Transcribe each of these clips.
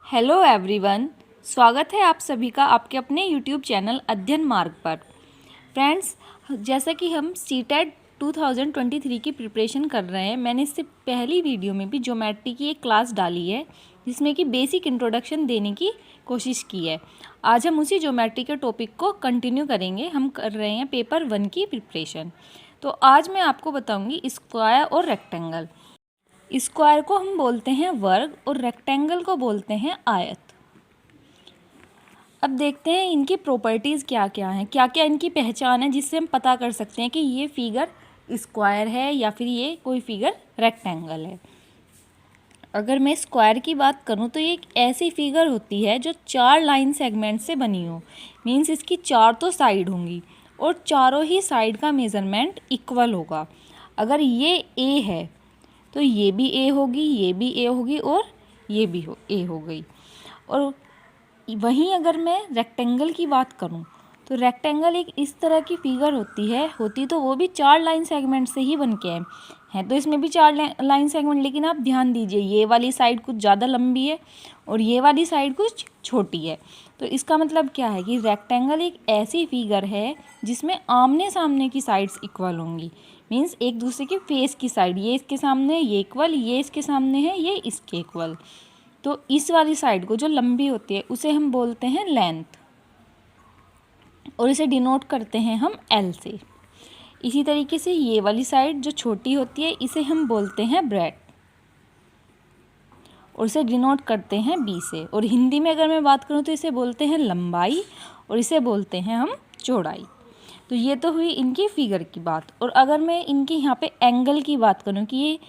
Hello everyone, स्वागत है आप सभी का आपके अपने यूट्यूब चैनल अध्ययन मार्ग पर। फ्रेंड्स, जैसा कि हम सीटेट 2023 की प्रिपरेशन कर रहे हैं, मैंने इससे पहली वीडियो में भी ज्योमेट्री की एक क्लास डाली है जिसमें कि बेसिक इंट्रोडक्शन देने की कोशिश की है। आज हम उसी ज्योमेट्री के टॉपिक को कंटिन्यू करेंगे। हम कर रहे हैं पेपर 1 की प्रिपरेशन। तो आज मैं आपको बताऊँगी स्क्वायर और रेक्टेंगल। स्क्वायर को हम बोलते हैं वर्ग और रेक्टेंगल को बोलते हैं आयत। अब देखते हैं इनकी प्रॉपर्टीज़ क्या क्या हैं, क्या क्या इनकी पहचान है जिससे हम पता कर सकते हैं कि ये फिगर स्क्वायर है या फिर ये कोई फिगर रेक्टेंगल है। अगर मैं स्क्वायर की बात करूं तो ये एक ऐसी फिगर होती है जो 4 लाइन सेगमेंट से बनी हो। मीन्स इसकी 4 तो साइड होंगी और चारों ही साइड का मेज़रमेंट इक्वल होगा। अगर ये ए है तो ये भी ए होगी, ये भी ए होगी और ये भी ए हो गई। और वहीं अगर मैं रेक्टेंगल की बात करूं तो रेक्टेंगल एक इस तरह की फिगर होती तो वो भी 4 लाइन सेगमेंट से ही बन के है। तो इसमें भी 4 लाइन सेगमेंट, लेकिन आप ध्यान दीजिए ये वाली साइड कुछ ज़्यादा लंबी है और ये वाली साइड कुछ छोटी है। तो इसका मतलब क्या है कि रेक्टेंगल एक ऐसी फिगर है जिसमें आमने सामने की साइड्स इक्वल होंगी। मीन्स एक दूसरे के फेस की साइड, ये इसके सामने ये इक्वल, ये इसके सामने है ये इसके इक्वल। तो इस वाली साइड को जो लंबी होती है उसे हम बोलते हैं लेंथ और इसे डिनोट करते हैं हम एल से। इसी तरीके से ये वाली साइड जो छोटी होती है इसे हम बोलते हैं ब्रेड्थ और इसे डिनोट करते हैं बी से। और हिंदी में अगर मैं बात करूँ तो इसे बोलते हैं लंबाई और इसे बोलते हैं हम चौड़ाई। तो ये तो हुई इनकी फिगर की बात। और अगर मैं इनकी यहाँ पे एंगल की बात करूँ कि ये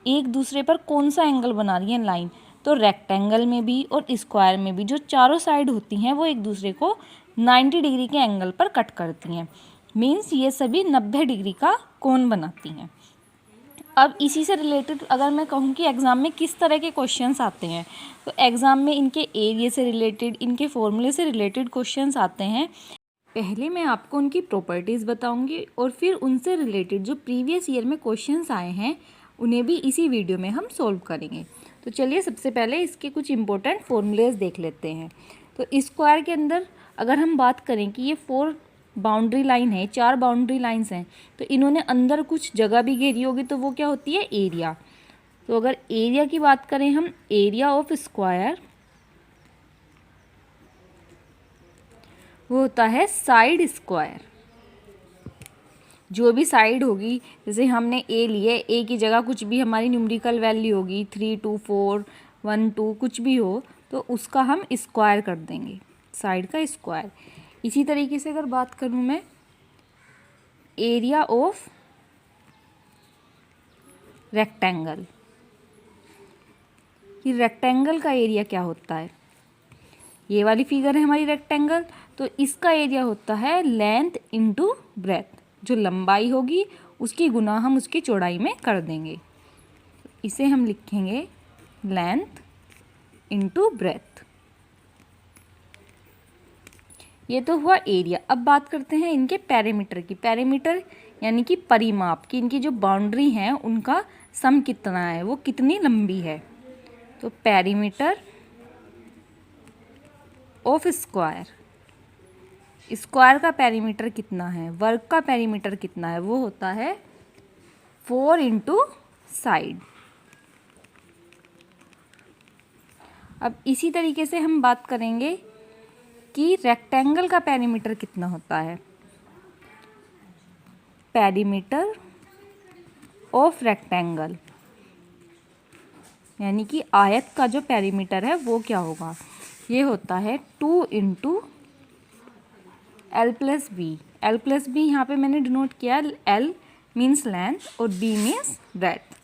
एक दूसरे पर कौन सा एंगल बना रही है लाइन, तो रेक्टेंगल में भी और स्क्वायर में भी जो चारों साइड होती हैं वो एक दूसरे को 90 डिग्री के एंगल पर कट करती हैं। मीन्स ये सभी 90 डिग्री का कोण बनाती हैं। अब इसी से रिलेटेड अगर मैं कहूँ कि एग्ज़ाम में किस तरह के क्वेश्चंस आते हैं, तो एग्ज़ाम में इनके एरिया से रिलेटेड, इनके फॉर्मूले से रिलेटेड क्वेश्चंस आते हैं। पहले मैं आपको उनकी प्रॉपर्टीज़ बताऊंगी और फिर उनसे रिलेटेड जो प्रीवियस ईयर में क्वेश्चंस आए हैं उन्हें भी इसी वीडियो में हम सॉल्व करेंगे। तो चलिए सबसे पहले इसके कुछ इंपॉर्टेंट फॉर्मूलेज देख लेते हैं। तो स्क्वायर के अंदर अगर हम बात करें कि ये 4 बाउंड्री लाइन है, 4 बाउंड्री लाइन्स हैं, तो इन्होंने अंदर कुछ जगह भी घेरी होगी, तो वो क्या होती है एरिया। तो अगर एरिया की बात करें हम, एरिया ऑफ स्क्वायर वो होता है साइड स्क्वायर। जो भी साइड होगी, जैसे हमने ए लिए, ए की जगह कुछ भी हमारी न्यूमेरिकल वैल्यू होगी 3 2 4 1 2 कुछ भी हो, तो उसका हम स्क्वायर कर देंगे, साइड का स्क्वायर। इसी तरीके से अगर बात करूँ मैं एरिया ऑफ रेक्टेंगल, कि रेक्टेंगल का एरिया क्या होता है, ये वाली फिगर है हमारी रेक्टेंगल, तो इसका एरिया होता है लेंथ इनटू ब्रेथ। जो लंबाई होगी उसकी गुना हम उसकी चौड़ाई में कर देंगे। इसे हम लिखेंगे लेंथ इनटू ब्रेथ। ये तो हुआ एरिया। अब बात करते हैं इनके पैरामीटर की। पैरामीटर यानी कि परिमाप की, इनकी जो बाउंड्री हैं उनका सम कितना है, वो कितनी लंबी है। तो पैरामीटर ऑफ स्क्वायर, स्क्वायर का पेरीमीटर कितना है, वर्ग का पेरीमीटर कितना है, वो होता है 4 इंटू साइड। अब इसी तरीके से हम बात करेंगे कि रेक्टेंगल का पेरीमीटर कितना होता है। पेरीमीटर ऑफ रेक्टेंगल यानी कि आयत का जो पेरीमीटर है वो क्या होगा, ये होता है 2 into L plus B. L plus B यहाँ पे मैंने डिनोट किया, एल मीन्स लेंथ और बी मीन्स ब्रेड्थ।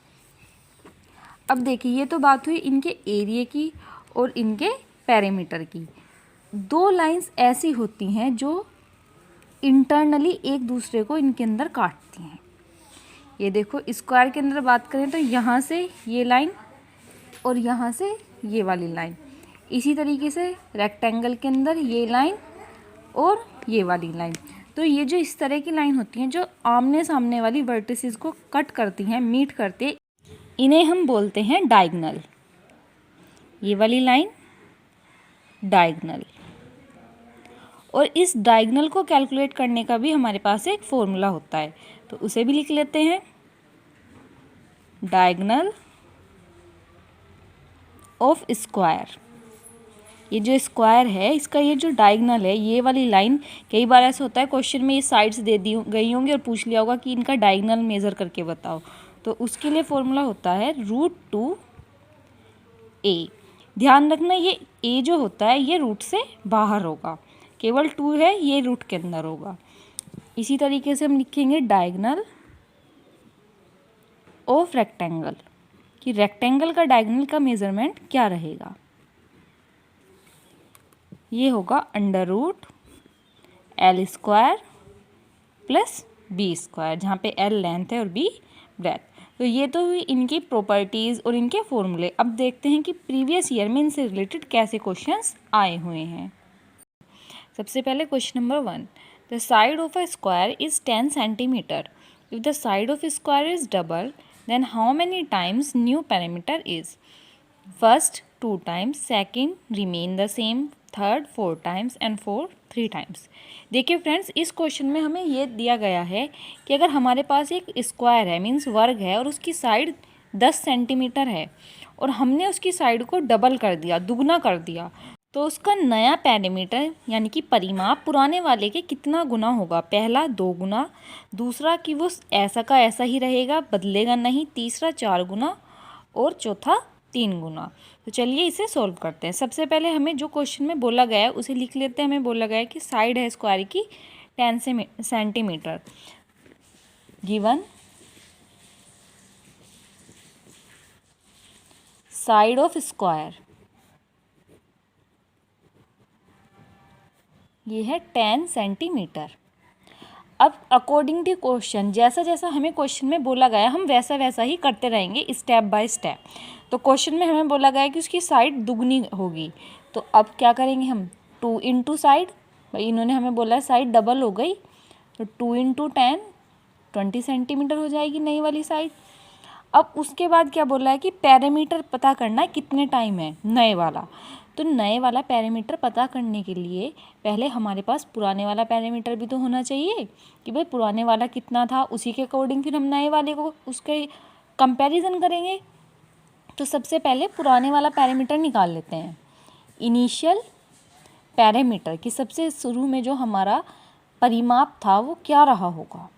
अब देखिए ये तो बात हुई इनके एरिया की और इनके पैरामीटर की। 2 लाइंस ऐसी होती हैं जो इंटरनली एक दूसरे को इनके अंदर काटती हैं। ये देखो स्क्वायर के अंदर बात करें तो यहाँ से ये लाइन और यहाँ से ये वाली लाइन। इसी तरीके से रेक्टेंगल के अंदर ये लाइन और ये वाली लाइन। तो ये जो इस तरह की लाइन होती हैं जो आमने सामने वाली वर्टिसेस को कट करती हैं, मीट करती हैं, इन्हें हम बोलते हैं डायगोनल। ये वाली लाइन डायगोनल। और इस डायगोनल को कैलकुलेट करने का भी हमारे पास एक फॉर्मूला होता है, तो उसे भी लिख लेते हैं। डायगोनल ऑफ स्क्वायर, ये जो स्क्वायर है इसका ये जो डायगोनल है, ये वाली लाइन, कई बार ऐसा होता है क्वेश्चन में ये साइड्स दे दी गई होंगी और पूछ लिया होगा कि इनका डायगोनल मेज़र करके बताओ, तो उसके लिए फॉर्मूला होता है √2a। ध्यान रखना ये a जो होता है ये रूट से बाहर होगा, केवल 2 है ये रूट के अंदर होगा। इसी तरीके से हम लिखेंगे डायगोनल ऑफ रेक्टेंगल, कि रेक्टेंगल का डायगोनल का मेजरमेंट क्या रहेगा। ये होगा √L² प्लस B², जहाँ पे L लेंथ है और B ब्रेथ। तो ये तो हुई इनकी प्रॉपर्टीज़ और इनके फॉर्मूले। अब देखते हैं कि प्रीवियस ईयर में इनसे रिलेटेड कैसे क्वेश्चंस आए हुए हैं। सबसे पहले question number 1, the side of a square is 10 centimetre. If the side of square is double then how many times new perimeter is? First 2 times, second remain the same, third 4 times and fourth 3 times। देखिए friends, इस question में हमें ये दिया गया है कि अगर हमारे पास एक स्क्वायर है, मीन्स वर्ग है, और उसकी साइड 10 सेंटीमीटर है और हमने उसकी साइड को डबल कर दिया, दुगना कर दिया, तो उसका नया पैरामीटर यानी कि परिमाप पुराने वाले के कितना गुना होगा। पहला 2 गुना, दूसरा कि वो ऐसा का ऐसा ही रहेगा, बदलेगा नहीं, तीसरा 4 गुना और चौथा 3 गुना। तो चलिए इसे सॉल्व करते हैं। सबसे पहले हमें जो क्वेश्चन में बोला गया है उसे लिख लेते हैं। हमें बोला गया है कि साइड है स्क्वायर की 10 centimetre, given side of square ये है 10 सेंटीमीटर। अब अकॉर्डिंग टू क्वेश्चन, जैसा जैसा हमें क्वेश्चन में बोला गया हम वैसा वैसा ही करते रहेंगे स्टेप बाय स्टेप। तो क्वेश्चन में हमें बोला गया है कि उसकी साइड दुगनी होगी, तो अब क्या करेंगे हम 2 इंटू साइड, भाई इन्होंने हमें बोला है साइड डबल हो गई, तो 2 इंटू 10 20 सेंटीमीटर हो जाएगी नई वाली साइड। अब उसके बाद क्या बोला है कि पैरामीटर पता करना है कितने टाइम है नए वाला। तो नए वाला पैरामीटर पता करने के लिए पहले हमारे पास पुराने वाला पैरामीटर भी तो होना चाहिए कि भाई पुराने वाला कितना था, उसी के अकॉर्डिंग फिर हम नए वाले को उसके कंपैरिजन करेंगे। तो सबसे पहले पुराने वाला पैरामीटर निकाल लेते हैं। इनिशियल पैरामीटर कि सबसे शुरू में जो हमारा परिमाप था वो क्या रहा होगा।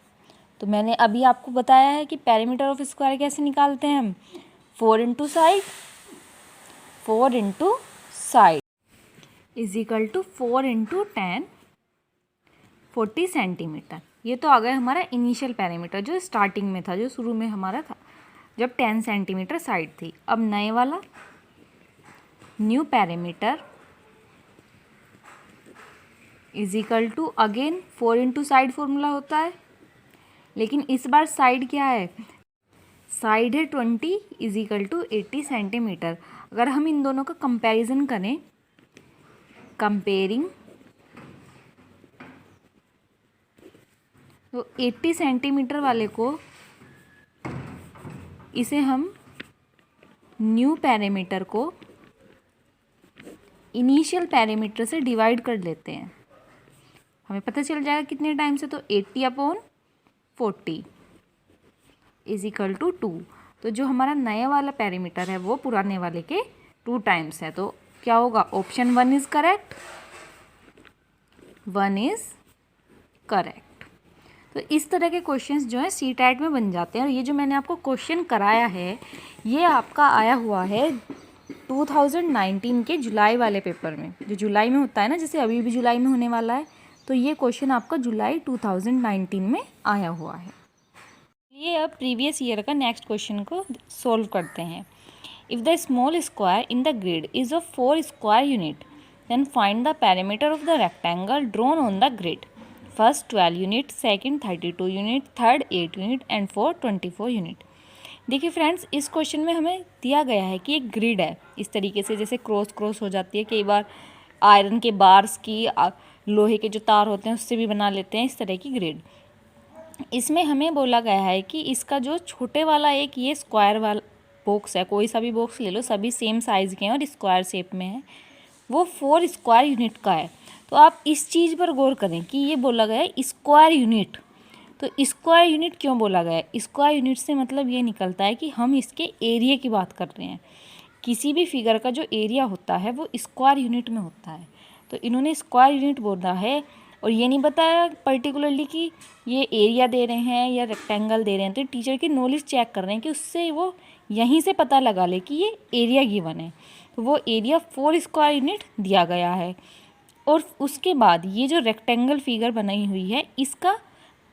तो मैंने अभी आपको बताया है कि पैरामीटर ऑफ स्क्वायर कैसे निकालते हैं हम, 4 into side, 4 into side is equal to 4 into 10, 40 centimetre. ये तो आ गया हमारा इनिशियल पैरामीटर जो स्टार्टिंग में था, जो शुरू में हमारा था जब 10 सेंटीमीटर साइड थी। अब नए वाला new parameter is equal to again 4 into side formula होता है, लेकिन इस बार साइड क्या है, साइड है 20 इज इक्वल टू 80 सेंटीमीटर। अगर हम इन दोनों का कंपैरिजन करें, कंपेयरिंग, तो 80 सेंटीमीटर वाले को इसे हम न्यू पैरामीटर को इनिशियल पैरामीटर से डिवाइड कर लेते हैं, हमें पता चल जाएगा कितने टाइम से, तो 80/40 इज इक्वल टू 2। तो जो हमारा नया वाला पैरामीटर है वो पुराने वाले के 2 टाइम्स है, तो क्या होगा, option 1 is correct, 1 is correct. तो इस तरह के क्वेश्चंस जो है CTET में बन जाते हैं। और ये जो मैंने आपको क्वेश्चन कराया है ये आपका आया हुआ है 2019 के जुलाई वाले पेपर में, जो जुलाई में होता है ना, जैसे अभी भी जुलाई में होने वाला है, तो ये क्वेश्चन आपका जुलाई 2019 में आया हुआ है। ये अब प्रीवियस ईयर का नेक्स्ट क्वेश्चन को सॉल्व करते हैं। If the small square in the grid is of 4 square unit then find the parameter of the rectangle drawn on the grid. First 12 unit, second 32 unit, third 8 unit and fourth 24 unit. देखिए friends, इस question में हमें दिया गया है कि एक grid है, इस तरीके से जैसे क्रॉस हो जाती है, कई बार आयरन के बार्स की, लोहे के जो तार होते हैं उससे भी बना लेते हैं इस तरह की ग्रिड। इसमें हमें बोला गया है कि इसका जो छोटे वाला एक ये स्क्वायर वाला बॉक्स है, कोई सा भी बॉक्स ले लो, सभी सेम साइज़ के हैं और स्क्वायर शेप में है, वो 4 स्क्वायर यूनिट का है। तो आप इस चीज़ पर गौर करें कि ये बोला गया है स्क्वायर यूनिट। तो स्क्वायर यूनिट क्यों बोला गया है? स्क्वायर यूनिट से मतलब ये निकलता है कि हम इसके एरिया की बात कर रहे हैं। किसी भी फिगर का जो एरिया होता है वो स्क्वायर यूनिट में होता है। तो इन्होंने स्क्वायर यूनिट बोला है और ये नहीं बताया पर्टिकुलरली कि ये एरिया दे रहे हैं या रेक्टेंगल दे रहे हैं। तो टीचर की नॉलेज चेक कर रहे हैं कि उससे वो यहीं से पता लगा ले कि ये एरिया गिवन है। तो वो एरिया 4 स्क्वायर यूनिट दिया गया है। और उसके बाद ये जो रेक्टेंगल फिगर बनाई हुई है इसका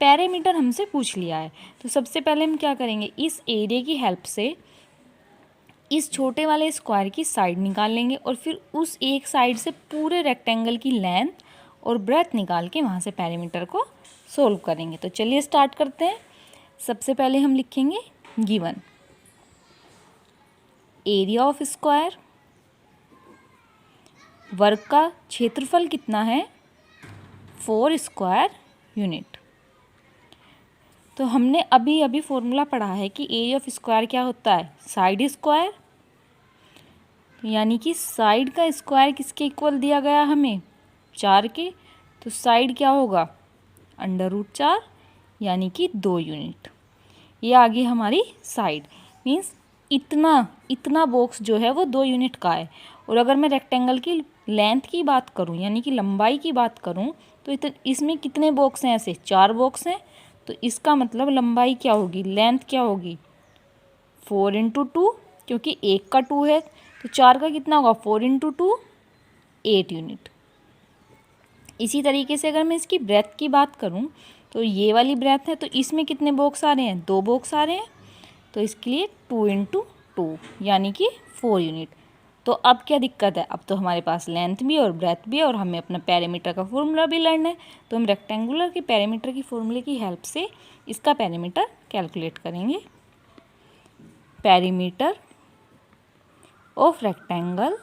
पैरामीटर हमसे पूछ लिया है। तो सबसे पहले हम क्या करेंगे, इस एरिया की हेल्प से इस छोटे वाले स्क्वायर की साइड निकाल लेंगे और फिर उस एक साइड से पूरे रेक्टेंगल की लेंथ और ब्रेथ निकाल के वहाँ से पैरामीटर को सोल्व करेंगे। तो चलिए स्टार्ट करते हैं। सबसे पहले हम लिखेंगे गिवन एरिया ऑफ स्क्वायर, वर्ग का क्षेत्रफल कितना है 4 स्क्वायर यूनिट। तो हमने अभी अभी फॉर्मूला पढ़ा है कि एरिया ऑफ स्क्वायर क्या होता है, साइड स्क्वायर। यानी कि साइड का स्क्वायर किसके इक्वल दिया गया हमें, 4 के। तो साइड क्या होगा, √4 यानी कि 2 यूनिट। ये आ गई हमारी साइड, मीन्स इतना बॉक्स जो है वो 2 यूनिट का है। और अगर मैं रेक्टेंगल की लेंथ की बात करूं यानी कि लंबाई की बात करूं तो इसमें कितने बॉक्स हैं, ऐसे 4 बॉक्स हैं। तो इसका मतलब लंबाई क्या होगी, लेंथ क्या होगी 4 × 2, क्योंकि 1 का 2 है तो 4 का कितना होगा 4 × 2 8 यूनिट। इसी तरीके से अगर मैं इसकी ब्रेथ की बात करूं तो ये वाली ब्रेथ है तो इसमें कितने बॉक्स आ रहे हैं, 2 बॉक्स आ रहे हैं। तो इसके लिए 2 × 2 यानी कि 4 यूनिट। तो अब क्या दिक्कत है, अब तो हमारे पास लेंथ भी और ब्रेथ भी है और हमें अपना पैरामीटर का फॉर्मूला भी लर्न है। तो हम रेक्टेंगुलर के पैरामीटर की फॉर्मूले की हेल्प से इसका पैरामीटर कैलकुलेट करेंगे। पैरामीटर ऑफ रेक्टेंगल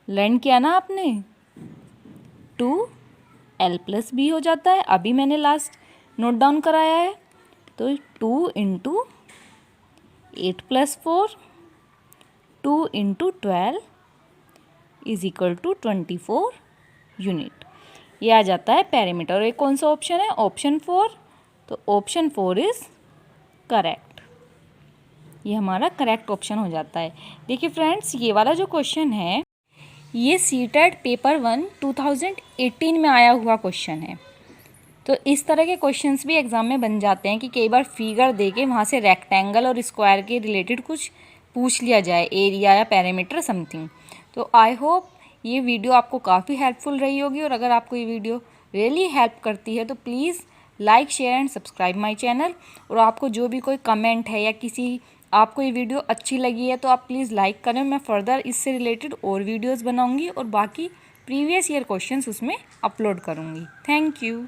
लर्न किया ना आपने, 2l + b हो जाता है। अभी मैंने लास्ट नोट डाउन कराया है। तो 2 × 8 + 4 2 × 12 = 24 यूनिट। ये आ जाता है पैरामीटर। और ये कौन सा ऑप्शन है, ऑप्शन 4। तो ऑप्शन 4 इज़ करेक्ट। ये हमारा करेक्ट ऑप्शन हो जाता है। देखिए फ्रेंड्स, ये वाला जो क्वेश्चन है ये सीटेट पेपर 1 2018 में आया हुआ क्वेश्चन है। तो इस तरह के क्वेश्चंस भी एग्ज़ाम में बन जाते हैं कि कई बार फिगर दे के वहाँ से रेक्टेंगल और स्क्वायर के रिलेटेड कुछ पूछ लिया जाए, एरिया या पैरामीटर समथिंग। तो आई होप ये वीडियो आपको काफ़ी हेल्पफुल रही होगी। और अगर आपको ये वीडियो रियली हेल्प करती है तो please like, share and subscribe my channel. और आपको जो भी कोई कमेंट है या आपको ये वीडियो अच्छी लगी है तो आप प्लीज़ लाइक करें। मैं फर्दर इससे रिलेटेड और वीडियोज़ बनाऊँगी और बाकी प्रीवियस ईयर क्वेश्चंस उसमें अपलोड करूँगी। Thank you.